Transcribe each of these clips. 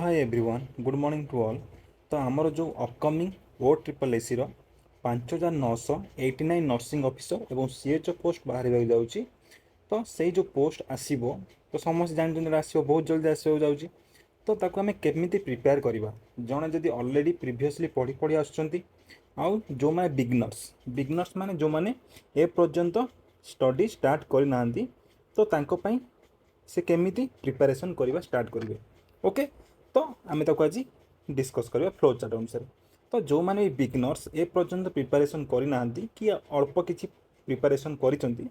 Hi everyone good morning to all. तो आमर जो अपकमिंग OSSSC 5989 नर्सिंग ऑफिसर एवं CHO पोस्ट बाहर जाऊँगी। तो से जो पोस्ट आसो तो समस्त जानते आसो बहुत जल्दी आसो जाऊँगी। तो ताको आमे केमिति प्रिपेयर करवा जड़े जदि ऑलरेडी प्रीवियसली पढ़ी पढ़ी आसुचंती आउ जो माने बिगनर्स माने जो माने ए पर्यंत स्टडी स्टार्ट करना तो तांको पई से केमिति प्रिपरेशन करवा स्टार्ट करेंगे। ओके, तो आम आज डिस्कस करवा फ्लो चार्ट अनुसार। तो जो माने बिगनर्स ए पर्यंत प्रिपरेशन करना कि अल्प किसी प्रिपरेशन करिसेंती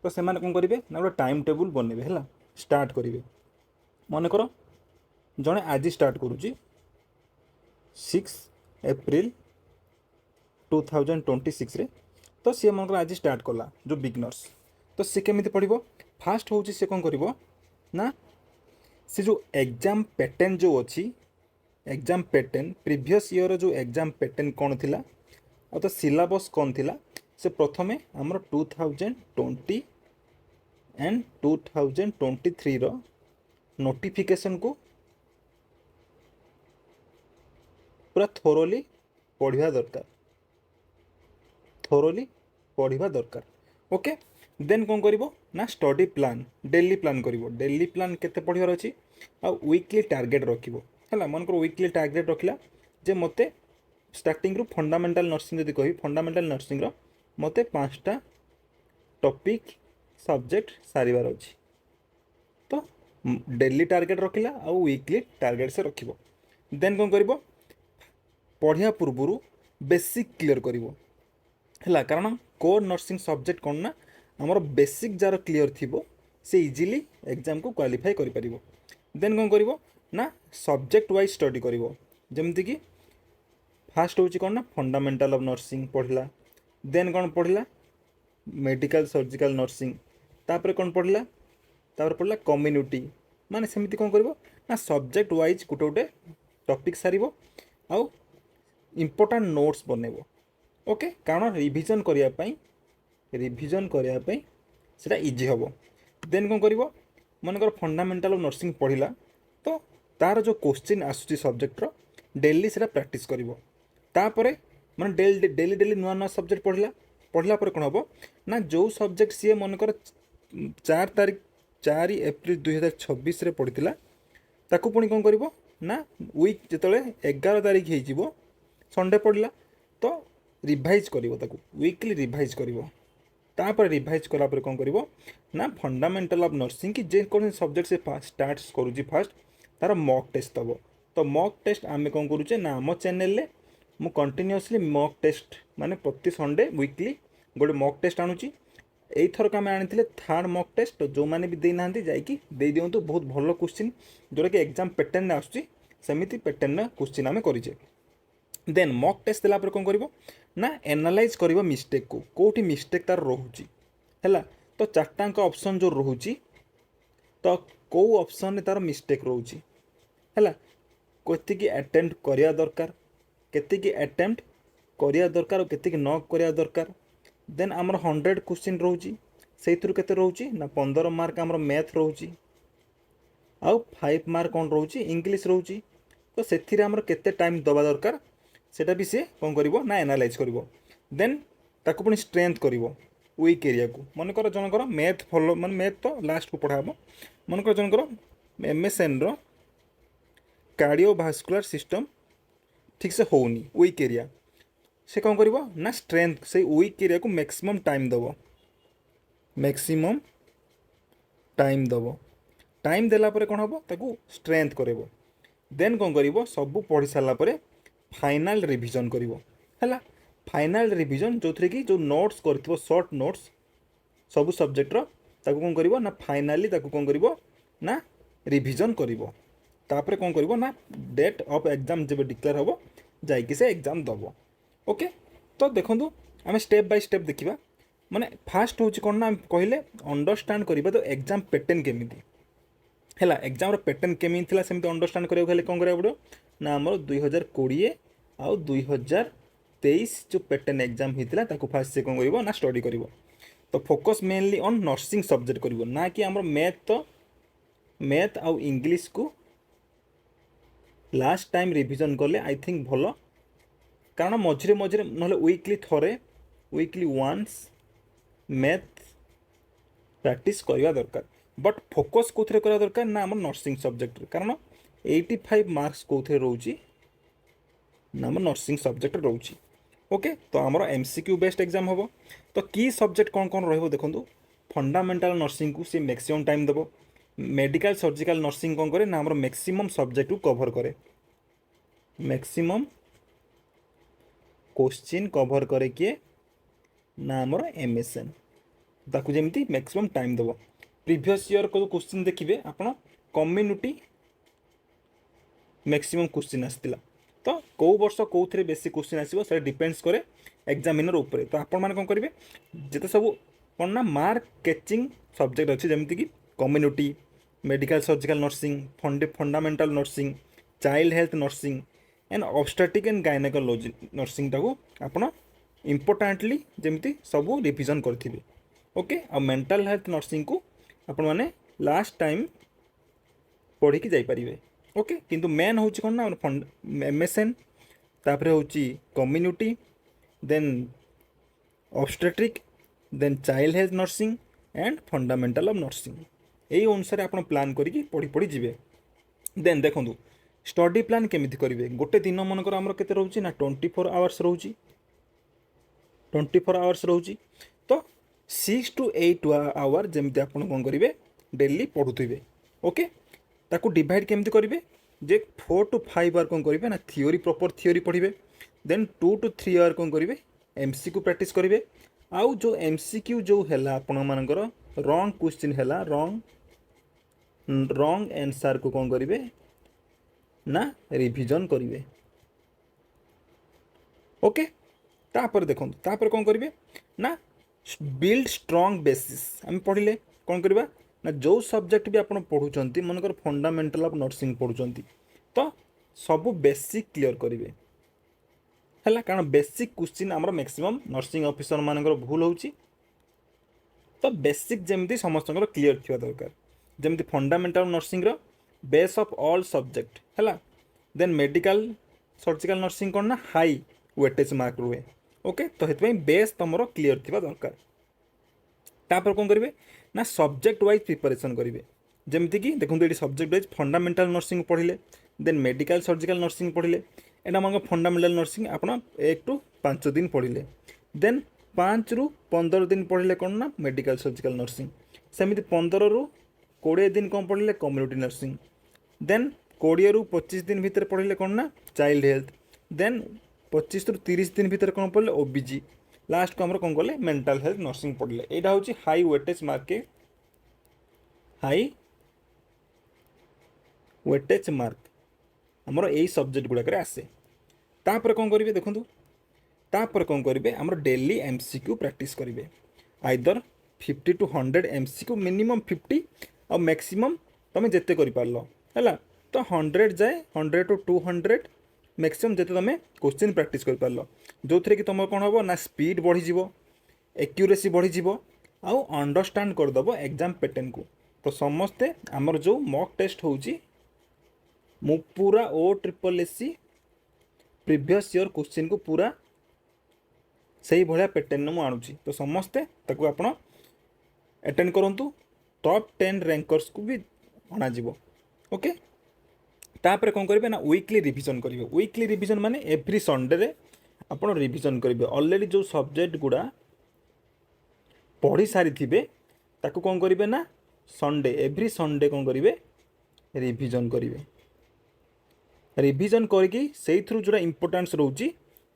तो से कौन करेंगे ना गोटे टाइम टेबुल बनइबे है स्टार्ट करेंगे। मनकर जड़े आज स्टार्ट करुच्ची 6 एप्रिल 2026 रे तो सी मन आज स्टार्ट कला जो बिगनर्स तो सी केमिति पढ़िबो। फास्ट होची से कौन करिवो ना से जो एग्जाम पैटर्न जो अच्छी एग्जाम पैटर्न प्रीवियस ईयर जो एग्जाम पैटर्न कौन थिला और तो सिलेबस कौन थिला से प्रथमे हमर 2020 एंड 2023 रो नोटिफिकेशन को पूरा थोरोली पढ़िया दरकार। ओके, देन कौन करिवो ना स्टडी प्लान डेली प्लान करिवो। डेली प्लान केते पढ़ियार अछि आ वीकली टारगेट रखिवो हला। मन को वीकली टारगेट रखिला जे मते स्टार्टिंग रु फंडामेंटल नर्सिंग जदि कहि फंडामेंटल नर्सिंग रो मते 5टा टॉपिक सब्जेक्ट सारिवार अछि। तो डेली टारगेट रखिला आ वीकली टारगेट से रखिवो। देन कौन करिवो पढ़िया पूर्वरु बेसिक क्लियर करिवो हला। कारण कोर नर्सिंग सब्जेक्ट कौन ना आमर बेसिक जार क्लियर थिबो से इजिली एग्जाम को क्वालिफाई करि परिबो। देन कौन करिवो ना सब्जेक्ट वाइज स्टडी करिवो। जेमति कि फास्ट होची कौन ना फंडामेंटल ऑफ नर्सिंग पढ़ला। देन कौन पढ़ला मेडिकल सर्जिकल नर्सिंग। तापर कौन पढ़ला तापर पढ़ला कम्युनिटी। माने सेमिति कौन करिवो ना सब्जेक्ट वाइज गोटे गोटे टॉपिक सारिवो आउ इंपोर्टेंट नोट्स बनेबो। ओके, कारण रिविजन करने सेटा इजी हम। देन कौन करिवो मनकर फंडामेंटल ऑफ नर्सिंग पढ़िला तो तार जो क्वेश्चन आसुची सब्जेक्ट रो डेली सेटा प्रैक्टिस करिवो। तापरे माने डेली डेली नुआ नुआ सब्जेक्ट पढ़ला पर कौन हम ना जो सब्जेक्ट सी मनकर 4 एप्रिल 2026 रे पढ़िथिला ताकू पुणी कौन करिवो ना वीक जितले 11 तारीख हो संडे पढ़ला तो रिवाइज करिवो ताकू वीकली रिवाइज करिवो। तापर रिवाइज कला पर कौन करिवो ना फंडामेंटल ऑफ नर्सिंग कि जे कौन सब्जेक्ट से स्टार्ट करूची फास्ट तार मॉक टेस्ट दबो। तो मॉक टेस्ट आमे कौन करूचे ना आम चैनल रे मु कंटिन्यूअसली मॉक टेस्ट माने प्रति संडे वीकली गोटे मॉक टेस्ट आणुची। एई थरक आमे आनिथिले थर्ड मॉक टेस्ट। तो जो माने भी देई नांती जाईकी देई दियंतु बहुत भलो क्वेश्चन जोरा कि एग्जाम पैटर्न रे आसुची सेमिति पैटर्न रे क्वेश्चन आमे करिचे। देन मॉक टेस्ट देला पर कौन करिवो ना एनालाइज करिवो मिस्टेक को कोठी मिस्टेक तार रोहुची हैला। तो 4टांक ऑप्शन जो रोहुची तो को ऑप्शन तार मिस्टेक रोहुची हैला। केतिकी अटेम्प्ट करिया दरकार केतिकी अटेम्प्ट करिया दरकार और केतिकी न करिया दरकार। देन आमर 100 क्वेश्चन रोहुची सेइथुर केते रोहुची ना 15 मार्क आमर मैथ रोहुची आउ 5 मार्क कौन रोहुची इंग्लिश रोहुची। तो सेथिरे आमर केते टाइम दबा दरकार सेटा भी सी कौन करिवो ना एनालाइज करिवो। देन ताकू पुणी स्ट्रेंथ करिवो वीक एरिया को। मनकर जनकर मैथ फॉलो माने मैथ तो लास्ट को पढ़ाबो। मनकर जनकर MSN रो कार्डियोवास्कुलर सिस्टम ठीक से होनी वीक एरिया से कौन करिवो ना स्ट्रेंथ से वीक एरिया को मैक्सिमम टाइम दबो। टाइम देला परे कौन हबो ताकू स्ट्रेंथ करिवो। देन कौन करिवो सब पढ़ी सारा परे फाइनल रिवीजन करिवो हैला। फाइनल रिवीजन जो थरे कि जो नोट्स करथिबो शॉर्ट नोट्स सब सब्जेक्ट रो ताकू कौन करिवो ना फाइनली ताकू कौन करिवो ना रिवीजन करिवो। तापरे कौन करिवो ना डेट ऑफ एग्जाम जब डिक्लेयर होबो जाईकी से एग्जाम दबो। ओके, तो देखंतु आमे स्टेप बाय स्टेप देखिबा। माने फास्ट होची कोन ना कहले अंडरस्टैंड करिबा तो एग्जाम पैटर्न केमिति हैला। एग्जाम रो पैटर्न केमिति थिला सेमति अंडरस्टैंड करियो हेले कोन करिया पड़ो ना हमर 2020 आउ 2023 जो पैटर्न एग्जाम होता ताकू फास्ट से कौन करिवो ना स्टडी करिवो। तो focus mainly on nursing subject करिवो ना कि हमर मैथ आउ इंग्लिश को लास्ट टाइम रिविजन कले आई थिंक भल, कारण मझे मझे ना वीकली थरे वीकली वन्स मैथ प्रैक्टिस करवा दरकार। बट फोकस कौन करा दरकार ना आम नर्सिंग सब्जेक्ट, कारण 85 मार्क्स कौन रोचे ना आम नर्सिंग सब्जेक्ट रोचे। ओके, तो आमर एमसीक्यू बेस्ड एग्जाम हम। तो की सब्जेक्ट कौन कौन देखो, फंडामेंटाल नर्सिंग को सी मैक्सिमम टाइम देव। मेडिकल सर्जिकल नर्सिंग कौन करे ना आमर मैक्सिमम सब्जेक्ट को कवर करे, मैक्सिमम क्वेश्चन कवर करे किए ना आमर एमएसएन, ताकू जमी मैक्सिमम टाइम देव। प्रीवियस ईयर को क्वेश्चन देखिए आपण कम्युनिटी मैक्सिमम क्वेश्चन आसाला, तो कौ वर्ष कौ थे बेसी क्वेश्चन आसो से डिपेंड्स करे एग्जामिनर उपर। तो आपण मैंने कौन करेंगे जिते सब कौन ना मार्क कैचिंग सब्जेक्ट अच्छे जमीक community, medical surgical nursing, fundamental nursing, child health nursing and obstetric and gynaecology nursing टाको आपण इम्पोर्टाटली जमी सब रिविजन करेंगे। ओके, आ मेंटल हेल्थ नर्सिंग को आपण मैंने लास्ट टाइम पढ़ी की जाइपारे। ओके, किंतु मेन हूँ कौन ना एमएसएन, तापर हूँ community, then obstetric, then child health nursing and fundamental of nursing. यही अनुसार आप प्लान करी पढ़ी पढ़ी जी। देन देखो स्टडी प्लान केमिति करेंगे, गोटे दिन मनकर आमर केते रोचे ना 24 आवर्स रोचे, 24 आवर्स रोचे। तो 6 to 8 आवर जमी आप कौन करेंगे डेली पढ़ुवे। ओके, ताकू डिवाइड केमती करेंगे जे 4 to 5 आवर कौन करेंगे ना थियोरी, प्रॉपर थियोरी पढ़े। देन 2 to 3 आवर कौन करेंगे एमसीक्यू प्रैक्टिस करेंगे। आउ जो एमसीक्यू जो है आपण मानकर रॉन्ग क्वेश्चन है, रॉन्ग आंसर को कौन करेंगे ना रिविजन करेंगे। ओके, तापर देखो तापर कौन करेंगे ना बिल्ड स्ट्रॉन्ग बेसिस। आम पढ़ले कौन करवा ना जो सब्जेक्ट भी आप पढ़ुंट मनकर फंडामेंटल ऑफ नर्सिंग पढ़ुंट तो सबू बेसिक क्लियर करेंगे है, कारण बेसिक क्वेश्चन आमर मैक्सिमम नर्सिंग ऑफिसर मानकर भूल होची। तो बेसिक जमी समस्त क्लियर थी दरकार, जमी फंडामेंटल नर्सिंग रो बेस ऑफ ऑल सब्जेक्ट है। देन मेडिकल सर्जिकल नर्सिंग कौन ना हाई वेटेज मार्क रुहे। ओके, तो ये बेस तुम क्लियर थी दरकार। तापर कौन करेंगे ना सब्जेक्ट वाइज प्रिपरेशन करेंगे, जमीक देखो ये सब्जेक्ट वाइज फंडामेंटल नर्सिंग पढ़ले, देन मेडिकल सर्जिकल नर्सिंग पढ़ले, एटा मान फंडामेंटल नर्सिंग आप 1 to 5 दिन पढ़ले, देन 5 ରୁ 15 दिन पढ़ले कौन ना मेडिकल सर्जिकल नर्सिंग, सेमती 15 ରୁ 20 दिन कौन पढ़ले कम्युनिटी नर्सिंग, देन 20 ରୁ 25 दिन भितर पढ़ले कौन ना चाइल्ड हेल्थ, देन 25 ରୁ 30 दिन भितर कौन पढ़ले ओबीजी, लास्ट को आम कौन कले मेंटल हेल्थ नर्सिंग पढ़ले। यहाँ हूँ high weightage mark, high weightage mark आमर यही सब्जेक्ट गुड़ाक आसे। तापर कौन करेंगे देखो, तापर कौन करेंगे आमर डेली एमसीक्यू प्रैक्टिस करेंगे, आइदर 50 to 100 एमसीक्यू, मिनिमम 50 और मैक्सिमम तुम जिते कर है। तो 100 जाए 100 to 200 मैक्सिमम जिते तुम क्वेश्चन प्रैक्टिस कर पार, जो थे कि तुम कौन हम ना स्पीड बढ़ीज, एक्यूरेसी बढ़ीज, आउ अंडरस्टैंड करदेव एग्जाम पैटर्न को। तो समस्ते आमर जो मॉक टेस्ट होची मु पूरा OSSSC प्रीवियस ईयर क्वेश्चन को पूरा से ही भाया पैटर्न मु आणुची। तो समस्ते ताकू आपण अटेंड करंतु, टॉप 10 रैंकर्स को भी अणा जीवो। ओके, तापर कौन करेंगे ना वीकली रिविजन करेंगे। वीकली रिविजन माने एवरी संडे रे आपण रिविजन करेंगे। ऑलरेडी जो सब्जेक्ट गुड़ा पढ़ी सारी थिबे ताकू कौन करेंगे ना संडे, एवरी संडे कौन करेंगे रिविजन करेंगे। रिविजन करके से थ्रू जो इंपोर्टेंस रोची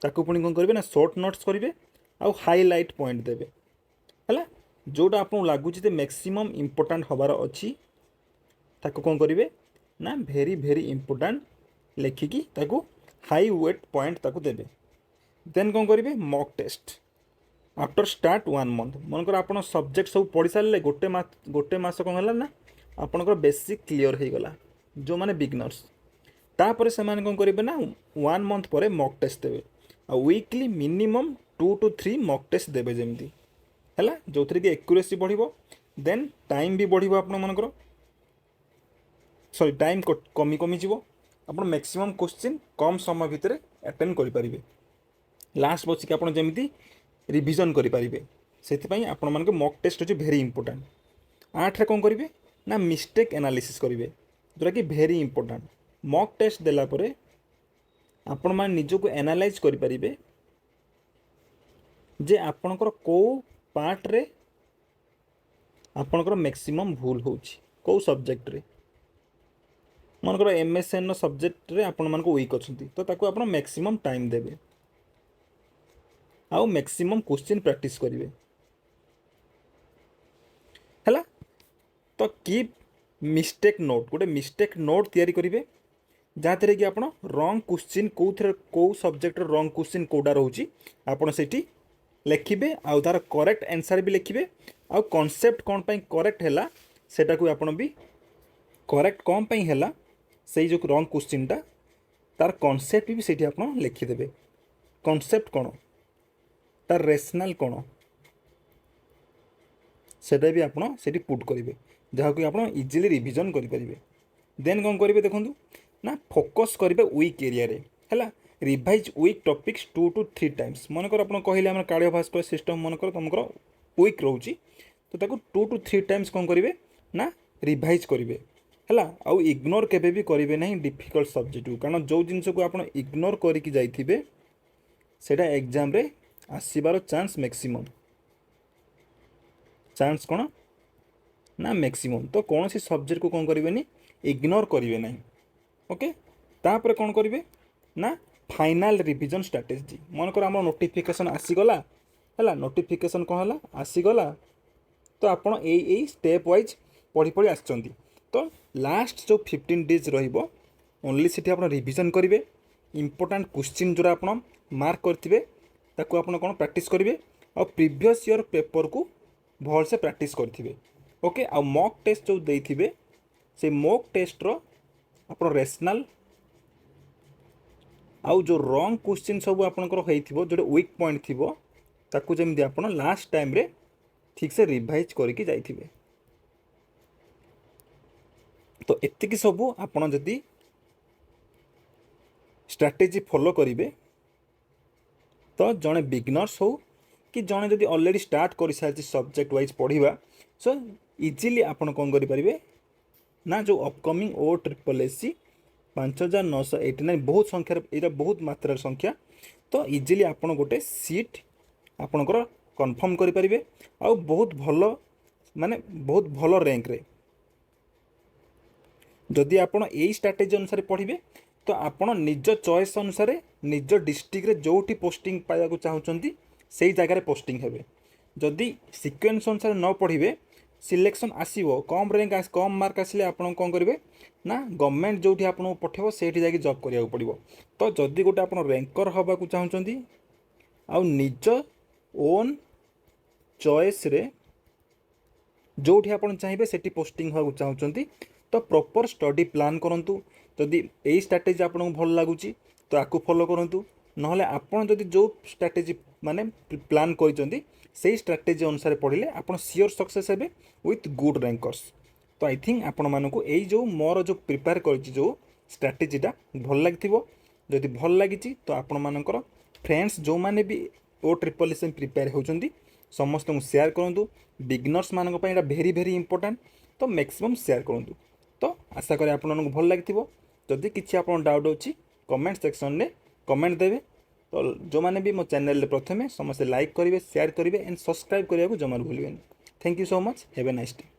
ताकू पुणी कौन करेंगे ना शॉर्ट नोट्स करेंगे आउ हाईलाइट पॉइंट देवे है, जोटा आपको लगुच मैक्सिमम इंपोर्टेंट हबार अच्छी ताकू कौन करेंगे ना भेरी भेरी इंपोर्टेंट लिखिकी ताकू हाई वेट पॉइंट ताकू देवे। देन कौन करेंगे mock test after start 1 month, मनकर आप सब्जेक्ट सब पढ़ी सारे गोटे मास कौन है ना आपंकर बेसिक क्लियर हो गला जो मैंने बिगनर्स। तापर से कौन करेंगे ना 1 मंथ पर मॉक टेस्ट देवे, आ weekly minimum 2 to 3 mock test देवे जमी है, जो थे कि एक्यूरेसी बढ़ो, देन टाइम भी बढ़ो आप मनकर, सॉरी टाइम कमी कमी जीव, ଆପଣ मैक्सिमम क्वेश्चन कम समय भितर अटेंड करेंगे लास्ट बसिक आप जमी रिविजन करेंगे से आपण मान मॉक टेस्ट हूँ भेरी इंपोर्टाट 8 कौन करेंगे ना मिस्टेक एनालिसिस करेंगे जोटा कि भेरी इंपोर्टाट मॉक टेस्ट देलापर आपण मान निजक एनालाइज करेंगे जे आपणकर को पार्ट रे आपणकर मैक्सिमम भूल होची को सब्जेक्ट रे मनकर एमएसएन सब्जेक्ट रे आपण मान को वीक अच्छी तो ताको आपण मैक्सिमम टाइम देबे आउ मैक्सिमम क्वेश्चन प्रैक्टिस करेंगे है तो कीप मिस्टेक नोट गोटे मिस्टेक नोट तैयारी करेंगे जहाँ थे कि आप रंग क्वेश्चन कौ सब्जेक्ट रंग क्वेश्चन कौटा रोचे आपड़ से लिखे आउ तार करेक्ट आंसर भी लिखे आउ कॉन्सेप्ट कौन पाई करेक्ट है सेटा को आपण भी करेक्ट कौन पाई है से जो रंग क्वेश्चनटा तार कॉन्सेप्ट भी सेठी आप लिखिदेवे कॉन्सेप्ट कौन तार रेशनल कौन सेटा भी आप पुट करेंगे जहाँ को आप इजिली रिविजन करेंगे देन कौन करेंगे देखूँ ना फोकस करेंगे वीक एरिया रे है revise week topics 2 to 3 times मनकर आप कहले आम कार्डियोवास्कुलर सिस्टम मनकर तुमको वीक रोचे तो ताको 2 to 3 टाइम्स कौन करेंगे ना रिवाइज करेंगे है आउ इग्नोर केबे भी करेंगे ना डिफिकल्ट सब्जेक्ट को कारण जो जिनस को आप इग्नोर करके जाइए सेटा एग्जाम रे आसबार चांस मैक्सिमम चांस कौन ना मैक्सिमम तो कौन सी सब्जेक्ट को कौन करेंगे इग्नोर करेंगे ना ओके तापर कौन करेंगे ना फाइनल रिवीजन स्ट्रैटेजी मनकर आम नोटिफिकेशन आसीगला है नोटिफिकेशन कौन है आसीगला तो आपड़ यही स्टेप वाइज पढ़ी पढ़ी आसचंती तो लास्ट जो 15 डेज रहिबो ओनली सिटी आप रिवीजन करेंगे इंपोर्टेंट क्वेश्चन जोरा आप मार्क करेंगे ताको आप कौन प्रैक्टिस करेंगे और प्रीवियस ईयर पेपर को भल से प्रैक्टिस करेंगे ओके आ मॉक टेस्ट जो देइथिबे से मॉक टेस्ट रो आप रेशनल आउ जो रॉन्ग क्वेश्चन सब आपंकर होइथिबो जो वीक पॉइंट थिबो ताकू जेमि आप लास्ट टाइम रे ठीक से रिवाइज करके जाइथिबे तो एतिकी सब आपन जदि स्ट्रैटेजी फॉलो करेंगे तो जड़े बिगनर्स हो कि जड़े जदि ऑलरेडी स्टार्ट कर सारी सब्जेक्ट वाइज पढ़ा सो इजिली आपन कौन करेंगे ना जो अपकमिंग OSSSC 5989 बहुत संख्यार यहाँ बहुत मात्रा संख्या तो इजिली आपन गोटे सीट आपणकर कन्फर्म करेंगे आ बहुत भल माने बहुत भल रैंक रे जदि आपन यही स्ट्रैटेजी अनुसार पढ़े तो आपन निज चॉइस अनुसार निज डिस्ट्रिक्ट रे जोटी पोस्टिंग पाइबा चाहूँगी से जगार पोस्टिंग हेबे जदि सिक्वेन्स अनुसार न पढ़े सिलेक्शन आसीबो कम रैंक कम मार्क आसिले आपन कौन करेंगे ना गवर्नमेंट जोठी आपन पठेबो सेठी जाके जॉब करिया पड़िबो तो जदि गोटे आपन रैंकर हवा को चाहूँगी आ निज ओन चॉइस रे जोठी आपन चाहिए सेठी पोस्टिंग हवा चाहूँगी तो प्रॉपर स्टडी प्लान करंतु जदि यही स्ट्रैटेजी आपको भल लगुच तो आपको फॉलो करूँ ना आपड़ जदि जो स्ट्रैटेजी माने प्लान कर स्ट्रैटेजी अनुसार पढ़ले आप सियोर सक्सेस हेबे विथ गुड रैंकर्स तो आई थिंक आपण मानक यही जो मोर जो प्रिपेयर कर जो स्ट्रैटेजीटा भल लगी जदि भल लगी तो आपण मानकर फ्रेंड्स जो मैंने भी OSSSC प्रिपेयर होती समस्त शेयर करूँ बिगनर्स मानक एटा भेरी भेरी इंपोर्टेंट तो मैक्सिमम शेयर करूँ तो आशा करें आपको भल लगी जदि किसी आप डाउट अच्छी कमेंट सेक्शन में कमेंट देवे तो जो मैंने भी मो चैनल प्रथमे समस्त लाइक करेंगे शेयर करेंगे एंड सब्सक्राइब करने को जमा भूलें thank you so much have a nice day.